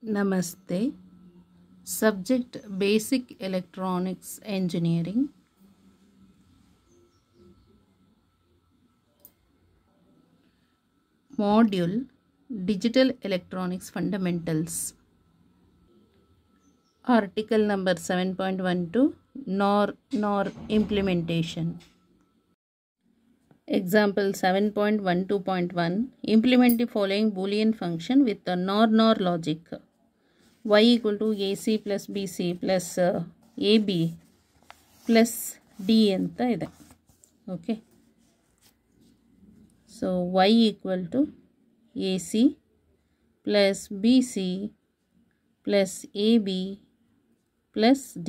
Namaste. Subject Basic Electronics Engineering. Module Digital Electronics Fundamentals. Article number 7.12 NOR Implementation. Example 7.12.1 Implement the following Boolean function with the NOR logic. Y equal to AC plus BC plus AB plus D ಅಂತ ಇದೆ. Okay. So Y equal to AC plus BC plus AB plus D.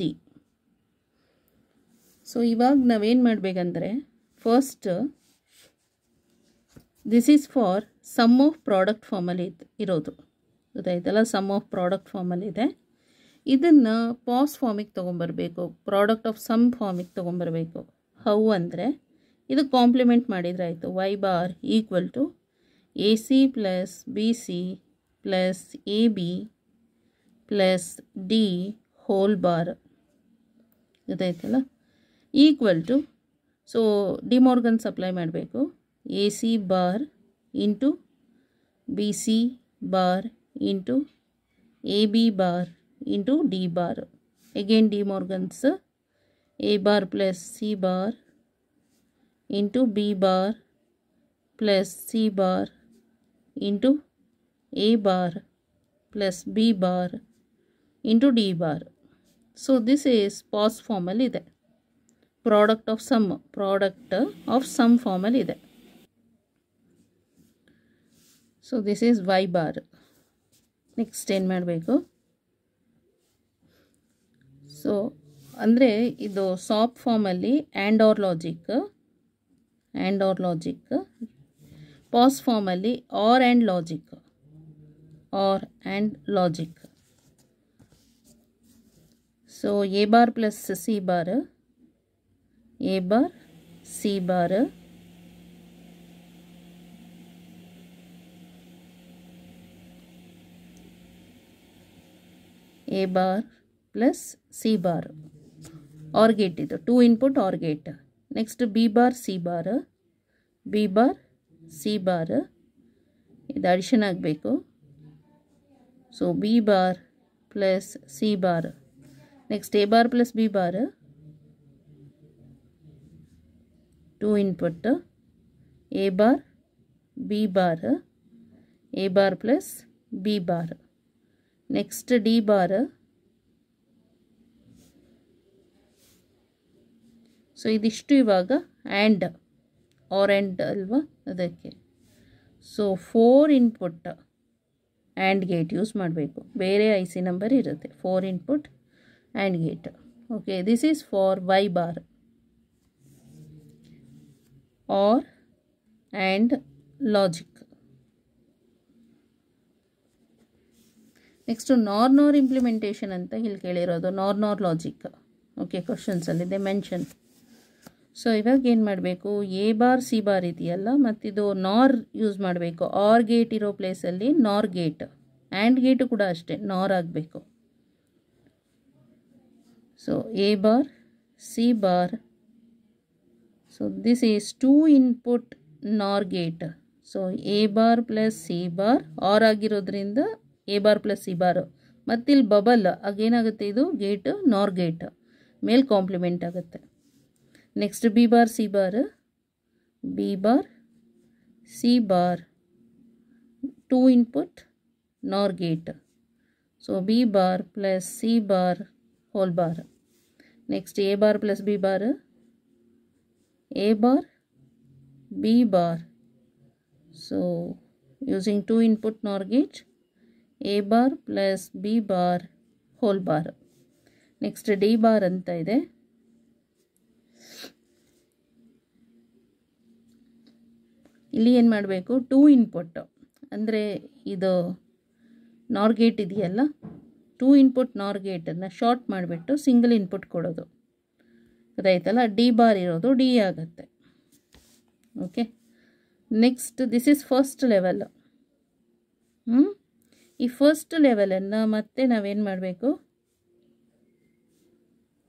So ಇವಾಗ ನಾವೇನು ಮಾಡಬೇಕಂದ್ರೆ first this is for sum of product ಫಾರ್ಮಲ್ಲಿ ಇರೋದು ಗೊತ್ತಾಯ್ತಲ್ಲ. Sum of product ಫಾರ್ಮಲ್ಲಿದೆ. ಇದನ್ನು ಪಾಸ್ ಫಾರ್ಮಿಗೆ ತೊಗೊಂಬರಬೇಕು, ಪ್ರಾಡಕ್ಟ್ ಆಫ್ ಸಮ್ ಫಾರ್ಮಿಗೆ ತೊಗೊಂಬರಬೇಕು. ಹೌ ಅಂದರೆ ಇದು ಕಾಂಪ್ಲಿಮೆಂಟ್ ಮಾಡಿದರೆ ಆಯಿತು. Y bar equal to A C plus B C plus A B plus D whole bar ಗೊತ್ತಾಯ್ತಲ್ಲ. Equal to so De Morgan's apply ಮಾಡಬೇಕು. A C bar into B C bar into AB bar into D bar. Again D Morgan's A bar plus C bar into B bar plus C bar into A bar plus B bar into D bar. So this is POS formal ide. Product of sum formal ide. So this is Y bar. Next ಏನು ಮಾಡಬೇಕು, so ಅಂದರೆ ಇದು SOP ಫಾರ್ಮಲ್ಲಿ and or logic, POS ಫಾರ್ಮಲ್ಲಿ or and logic. So A bar plus C bar, A bar C bar A bar plus C bar OR gate ಇದು 2 input OR gate. Next B bar C bar ಇದು addition ಆಗಬೇಕು. So B bar plus C bar. Next A bar plus B bar 2 input A bar B bar A bar plus B bar. Next D bar. So ಇದಿಷ್ಟು ಇವಾಗ and ಅಲ್ವಾ ಅದಕ್ಕೆ. So 4 input and gate use ಮಾಡಬೇಕು. ಬೇರೆ I C number ಇರುತ್ತೆ. 4 input and gate. Okay, this is for Y bar or and logic. Next nor implementation ಅಂತ ಇಲ್ಲಿ ಕೇಳಿರೋದು. Nor logic. ಓಕೆ, ಕ್ವಶನ್ಸಲ್ಲಿದೆ ಮೆನ್ಷನ್. ಸೊ ಇವಾಗ ಏನು ಮಾಡಬೇಕು, ಎ ಬಾರ್ ಸಿ ಬಾರ್ ಇದೆಯಲ್ಲ, ಮತ್ತಿದು ನಾರ್ ಯೂಸ್ ಮಾಡಬೇಕು. ಆರ್ ಗೇಟ್ ಇರೋ ಪ್ಲೇಸಲ್ಲಿ ನಾರ್ ಗೇಟ್, ಆ್ಯಂಡ್ ಗೇಟು ಕೂಡ ಅಷ್ಟೇ ನಾರ್ ಆಗಬೇಕು. So A bar C bar. So this is 2 input nor gate. So A bar plus C bar or ಆಗಿರೋದ್ರಿಂದ A bar plus C bar. ಮತ್ತಿಲ್ಲಿ ಬಬಲ್ ಆಗೇನಾಗುತ್ತೆ, ಇದು ಗೇಟ್ ನಾರ್ ಗೇಟ್ ಮೇಲೆ complement ಆಗುತ್ತೆ. Next B bar C bar 2 input nor gate. So B bar plus C bar whole bar. Next A bar plus B bar A bar B bar. So using 2 input nor gate A bar plus B bar whole bar. Next D bar ಅಂತ ಇದೆ. ಇಲ್ಲಿ ಏನು ಮಾಡಬೇಕು, 2 input ಅಂದರೆ ಇದು ನಾರ್ gate ಇದೆಯಲ್ಲ, 2 input ನಾರ್ ಗೇಟನ್ನು ಶಾರ್ಟ್ ಮಾಡಿಬಿಟ್ಟು ಸಿಂಗಲ್ ಇನ್ಪುಟ್ ಕೊಡೋದು ಗೊತ್ತಾಯ್ತಲ್ಲ. ಡಿ ಬಾರ್ ಇರೋದು ಡಿ ಆಗುತ್ತೆ. Okay, next this is first level. ಈ ಫಸ್ಟ್ ಲೆವೆಲನ್ನು ಮತ್ತೆ ನಾವೇನು ಮಾಡಬೇಕು,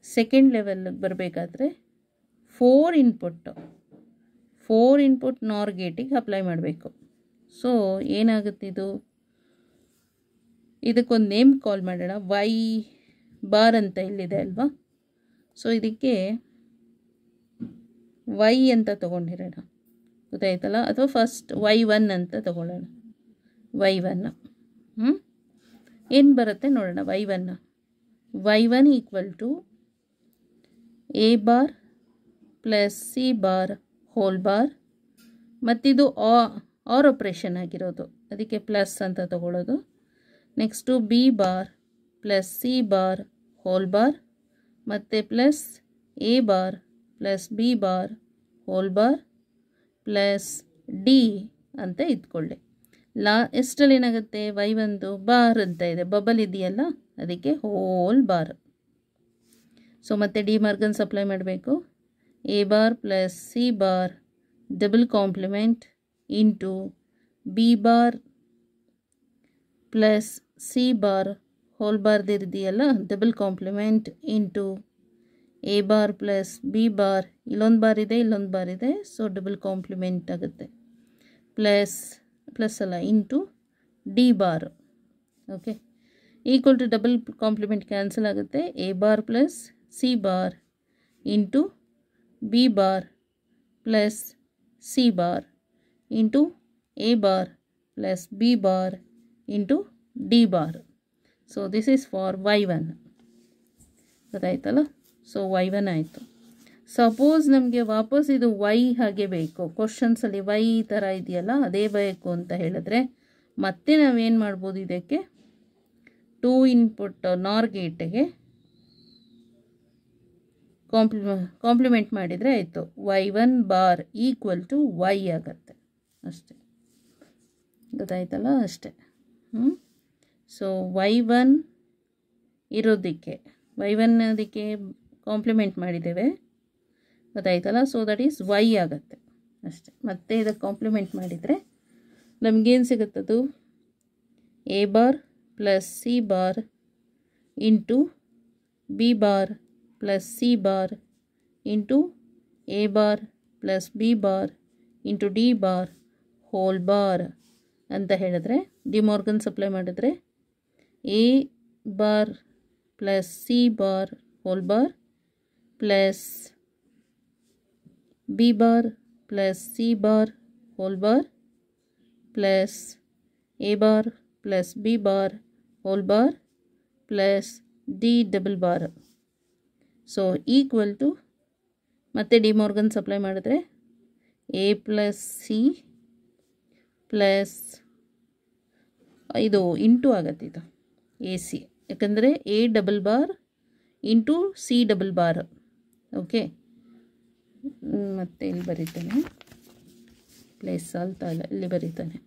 ಸೆಕೆಂಡ್ ಲೆವೆಲ್ಗೆ ಬರಬೇಕಾದ್ರೆ 4 ಇನ್ಪುಟ್ ನಾರ್ ಗೇಟಿಗೆ ಅಪ್ಲೈ ಮಾಡಬೇಕು. ಸೊ ಏನಾಗುತ್ತೆ ಇದಕ್ಕೊಂದು ನೇಮ್ ಕಾಲ್ ಮಾಡೋಣ. ವೈ ಬಾರ್ ಅಂತ ಇಲ್ಲಿದೆ ಅಲ್ವಾ. ಸೊ ಇದಕ್ಕೆ ವೈ ಅಂತ ತೊಗೊಂಡಿರೋಣ, ಗೊತ್ತಾಯ್ತಲ್ಲ. ಅಥವಾ ಫಸ್ಟ್ y1 ಅಂತ ತಗೊಳ್ಳೋಣ. y1 ಏನು ಬರುತ್ತೆ ನೋಡೋಣ. y1 equal to a bar plus C bar whole bar, ಮತ್ತಿದು ಆರ್ ಆಪ್ರೇಷನ್ ಆಗಿರೋದು, ಅದಕ್ಕೆ ಪ್ಲಸ್ ಅಂತ ತಗೊಳ್ಳೋದು. Next B bar plus C bar whole bar, ಮತ್ತು plus A bar plus B bar whole bar plus D ಅಂತ ಇಟ್ಕೊಳ್ಳಿ. ಎಷ್ಟರಲ್ಲಿ ಏನಾಗುತ್ತೆ, y1 bar ಅಂತ ಇದೆ, ಬಬಲ್ ಇದೆಯಲ್ಲ, ಅದಕ್ಕೆ ಹೋಲ್ ಬಾರ್. ಸೊ ಮತ್ತೆ ಡಿ ಮಾರ್ಗನ್ ಸಪ್ಲೈ ಮಾಡಬೇಕು. A bar plus C bar double complement into B bar plus C bar whole ಬಾರ್ದಿದೆಯಲ್ಲ, double complement into A bar plus B bar, ಇಲ್ಲೊಂದು bar ಇದೆ ಇಲ್ಲೊಂದು ಬಾರ್ ಇದೆ, so double complement ಆಗುತ್ತೆ, plus ಅಲ್ಲ into D bar. Okay, equal to double complement cancel ಆಗುತ್ತೆ. A bar plus C bar into B bar plus C bar into A bar plus B bar into D bar. So this is for y1, ಗೊತ್ತಾಯ್ತಲ್ಲ. So y1 ಆಯಿತು. Suppose ನಮಗೆ ವಾಪಸ್ ಇದು y ಹಾಗೆ ಬೇಕು, ಕ್ವಶನ್ಸಲ್ಲಿ y ಈ ಥರ ಇದೆಯಲ್ಲ ಅದೇ ಬೇಕು ಅಂತ ಹೇಳಿದ್ರೆ ಮತ್ತೆ ನಾವೇನು ಮಾಡ್ಬೋದು, ಇದಕ್ಕೆ 2 ಇನ್ಪುಟ್ ನಾರ್ ಗೇಟಿಗೆ ಕಾಂಪ್ಲಿಮೆಂಟ್ ಮಾಡಿದರೆ ಆಯಿತು. y1 bar equal to y ಆಗುತ್ತೆ ಅಷ್ಟೇ, ಗೊತ್ತಾಯ್ತಲ್ಲ ಅಷ್ಟೇ. ಸೊ y1 ಇರೋದಕ್ಕೆ ಅದಕ್ಕೆ ಕಾಂಪ್ಲಿಮೆಂಟ್ ಮಾಡಿದ್ದೇವೆ, ಗೊತ್ತಾಯ್ತಲ್ಲ. ಸೊ ದಟ್ ಈಸ್ y ಆಗುತ್ತೆ ಅಷ್ಟೇ. ಮತ್ತೆ ಇದಕ್ಕೆ ಕಾಂಪ್ಲಿಮೆಂಟ್ ಮಾಡಿದರೆ ನಮಗೇನು ಸಿಗುತ್ತದು, A bar plus C bar into B bar plus C bar into A bar plus B bar into D bar whole bar ಅಂತ ಹೇಳಿದ್ರೆ, ಡಿ ಮಾರ್ಗನ್ ಸಪ್ಲೈ ಮಾಡಿದ್ರೆ A bar plus C bar whole bar plus B bar plus C bar whole bar plus A bar plus B bar whole bar plus D double bar. So equal to ಮತ್ತೆ De Morgan supply ಮಾಡಿದ್ರೆ A plus C plus ಇದು into ಆಗುತ್ತೆ, ಇದು A C, ಯಾಕಂದರೆ A double bar into C double bar. Okay, ಮತ್ತು ಇಲ್ಲಿ ಬರೀತಾನೆ, place ಸಾಲ್ತಾ ಇಲ್ಲ, ಇಲ್ಲಿ ಬರೀತಾನೆ.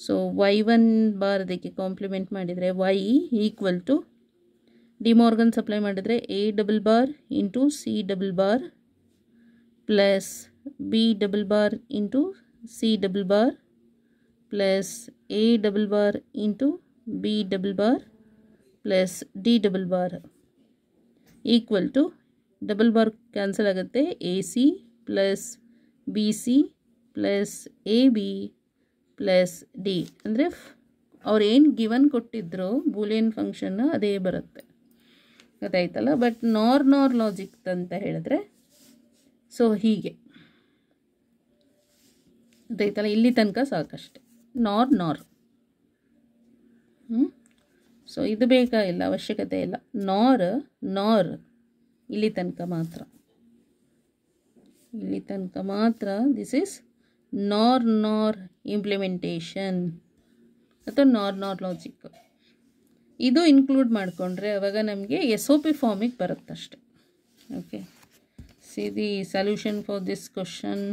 ಸೊ y1 ಬಾರ್ ಅದಕ್ಕೆ ಕಾಂಪ್ಲಿಮೆಂಟ್ ಮಾಡಿದರೆ y equal to De Morgan supply ಮಾಡಿದರೆ A double bar into C double bar plus B double bar into C double bar plus A double bar into B double bar plus D double bar equal to double bar cancel ಆಗುತ್ತೆ, A C plus B C plus A B plus D. ಅಂದರೆ ಅವ್ರು ಏನು given ಕೊಟ್ಟಿದ್ರು Boolean function ಅದೇ ಬರುತ್ತೆ, ಗೊತ್ತಾಯ್ತಲ್ಲ. But ನಾರ್ logic ಅಂತ ಹೇಳಿದ್ರೆ ಸೊ ಹೀಗೆ ಗೊತ್ತಾಯ್ತಲ್ಲ, ಇಲ್ಲಿ ತನಕ ಸಾಕಷ್ಟೆ. ನಾರ್ ಸೊ ಇದು ಬೇಕಾಗಿಲ್ಲ, ಅವಶ್ಯಕತೆ ಇಲ್ಲ. ನಾರ್ ಇಲ್ಲಿ ತನಕ ಮಾತ್ರ ದಿಸ್ ಈಸ್ ನಾರ್ ಇಂಪ್ಲಿಮೆಂಟೇಷನ್ ಅಥವಾ ನಾರ್ ಲಾಜಿಕ್. ಇದು ಇನ್ಕ್ಲೂಡ್ ಮಾಡಿಕೊಂಡ್ರೆ ಅವಾಗ ನಮಗೆ SOP ಫಾರ್ಮಿಗೆ ಬರುತ್ತಷ್ಟೆ. Okay, see the solution for this question.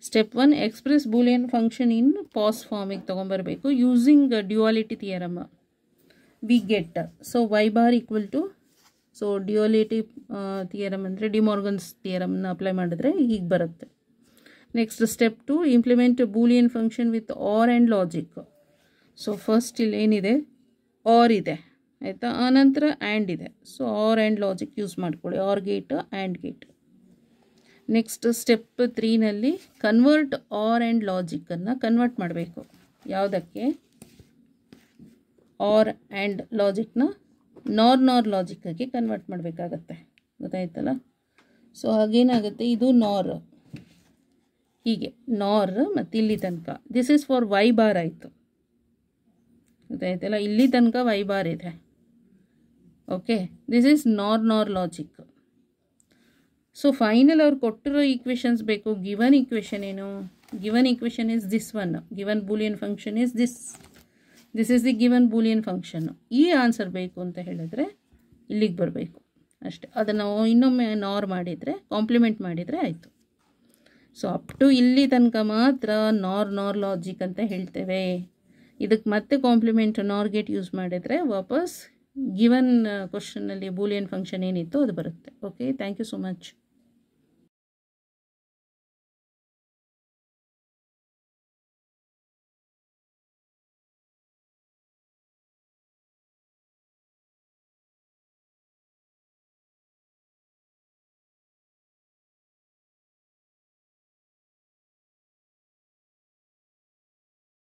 Step 1, express Boolean function in POS ಫಾರ್ಮಿಗೆ ತೊಗೊಂಬರಬೇಕು using duality theorem. We get so y bar equal to, so duality theorem ಅಂದರೆ ಡಿ ಮಾರ್ಗನ್ಸ್ ಥಿಯರಮ್ನ ಅಪ್ಲೈ ಮಾಡಿದ್ರೆ ಹೀಗೆ ಬರುತ್ತೆ. Next step 2, implement Boolean function with or and logic. So first ಇಲ್ಲಿ ಏನಿದೆ, or ಇದೆ ಆಯಿತಾ, ಆನಂತರ ಆ್ಯಂಡ್ ಇದೆ. So or and logic use ಮಾಡ್ಕೊಳ್ಳಿ, R gate and gate. Next step 3ನಲ್ಲಿ ಕನ್ವರ್ಟ್ ಆರ್ ಆ್ಯಂಡ್ ಲಾಜಿಕ್ಕನ್ನು ಕನ್ವರ್ಟ್ ಮಾಡಬೇಕು. ಯಾವುದಕ್ಕೆ? ಆರ್ ಆ್ಯಂಡ್ ಲಾಜಿಕ್ನ ನಾರ್ ಲಾಜಿಕ್ಕಾಗಿ ಕನ್ವರ್ಟ್ ಮಾಡಬೇಕಾಗತ್ತೆ. ಗೊತ್ತಾಯ್ತಲ್ಲ? ಸೊ ಹಾಗೇನಾಗುತ್ತೆ, ಇದು ನಾರ್, ಹೀಗೆ ನಾರ್ ಮತ್ತು ಇಲ್ಲಿ ತನಕ this is for Y bar ಆಯಿತು. ಗೊತ್ತಾಯ್ತಲ್ಲ? ಇಲ್ಲಿ ತನಕ ವೈ ಬಾರ್ ಇದೆ. Okay, this is NOR logic. So final ಅವ್ರು ಕೊಟ್ಟಿರೋ ಈಕ್ವೇಷನ್ಸ್ ಬೇಕು. ಗಿವನ್ ಈಕ್ವೇಷನ್ ಏನು? Given equation is this one. Given Boolean function is this is the given Boolean ಫಂಕ್ಷನ್ನು. ಈ ಆನ್ಸರ್ ಬೇಕು ಅಂತ ಹೇಳಿದ್ರೆ ಇಲ್ಲಿಗೆ ಬರಬೇಕು ಅಷ್ಟೇ. ಅದನ್ನು ಇನ್ನೊಮ್ಮೆ ನಾರ್ ಮಾಡಿದರೆ, ಕಾಂಪ್ಲಿಮೆಂಟ್ ಮಾಡಿದರೆ ಆಯಿತು. ಸೊ ಅಪ್ ಟು ಇಲ್ಲಿ ತನಕ ಮಾತ್ರ ನಾರ್ ಲಾಜಿಕ್ ಅಂತ ಹೇಳ್ತೇವೆ. ಇದಕ್ಕೆ ಮತ್ತೆ ಕಾಂಪ್ಲಿಮೆಂಟ್ ನಾರ್ ಗೇಟ್ ಯೂಸ್ ಮಾಡಿದರೆ ವಾಪಸ್ ಗಿವನ್ ಕ್ವಶನ್ನಲ್ಲಿ ಬೂಲಿಯನ್ ಫಂಕ್ಷನ್ ಏನಿತ್ತು ಅದು ಬರುತ್ತೆ. Okay, thank you so much.